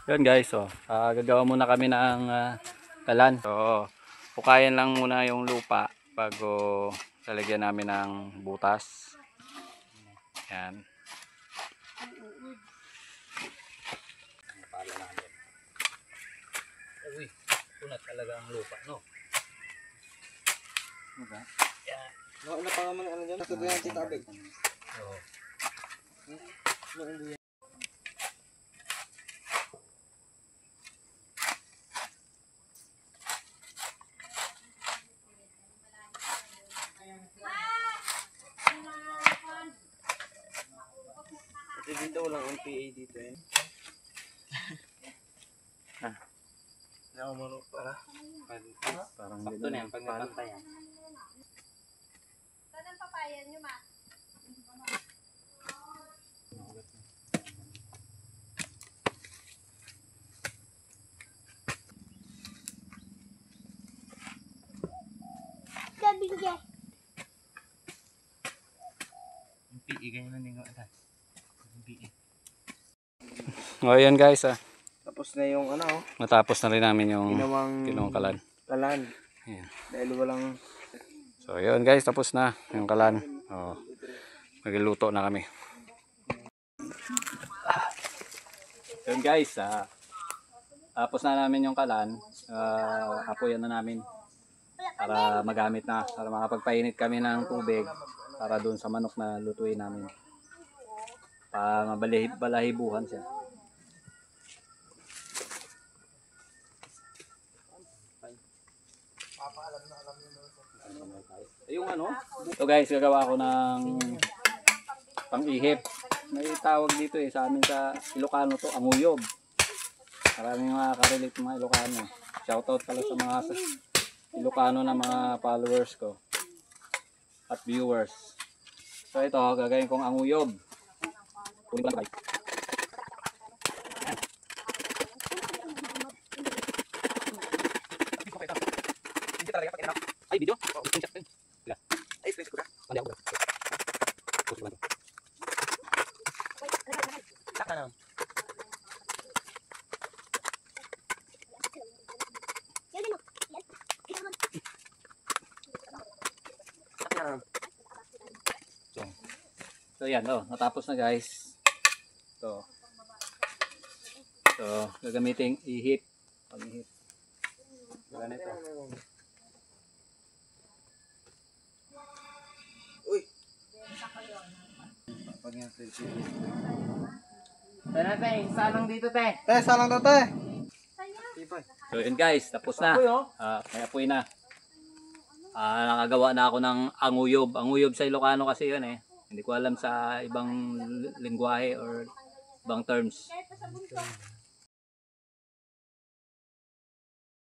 Yun guys, gagawa muna kami ng kalan. So, pukayan lang muna yung lupa bago lalagyan namin ng butas. Yan. Pala natin. Uy, punat talaga ang lupa, no? Okay. Yan. Wala pa naman ano dyan. Ito yan, Tita Abel. Oo. Kasi dito walang MPA dito eh. Hindi ako marunong para. Parang sakto na yan pag napantay yan. Saan ang papaya nyo, ma? Kabingge. MPA ganyan na ningo ata. MPA. O ayan guys, Tapos na yung ano, natapos na rin namin yung ginawang kalan. kalan. Ayan. Dahil walang So yun guys, tapos na yung kalan. Magluluto na kami. Yun guys, tapos na namin yung kalan. Apoyan na namin para magamit na, para makapagpainit kami ng tubig para doon sa manok na lutuin namin. Para mabalahibuhan siya. Yung ano, so guys, gagawa ko ng pang-ihip. May tawag dito sa amin sa Ilocano to, anguyob. Maraming mga karelate mga Ilocano. Shoutout pala sa mga Ilocano na mga followers ko at viewers. So ito, gagawin kong anguyob. Kunin ko lang guys. Ay, video? Ay, screenshot ko na. Mali ako. Post ko lang to. saka na. So yan, natapos na guys. So gagamitin ihip. Pang-ihip. Ganito. Uy. Tara te, salang dito te. Te, salang daw te. So yun guys, tapos na. May apoy na. Nakagawa na ako ng anguyob. Anguyob sa Ilocano kasi yun eh. Hindi ko alam sa ibang lingwahe or ibang terms.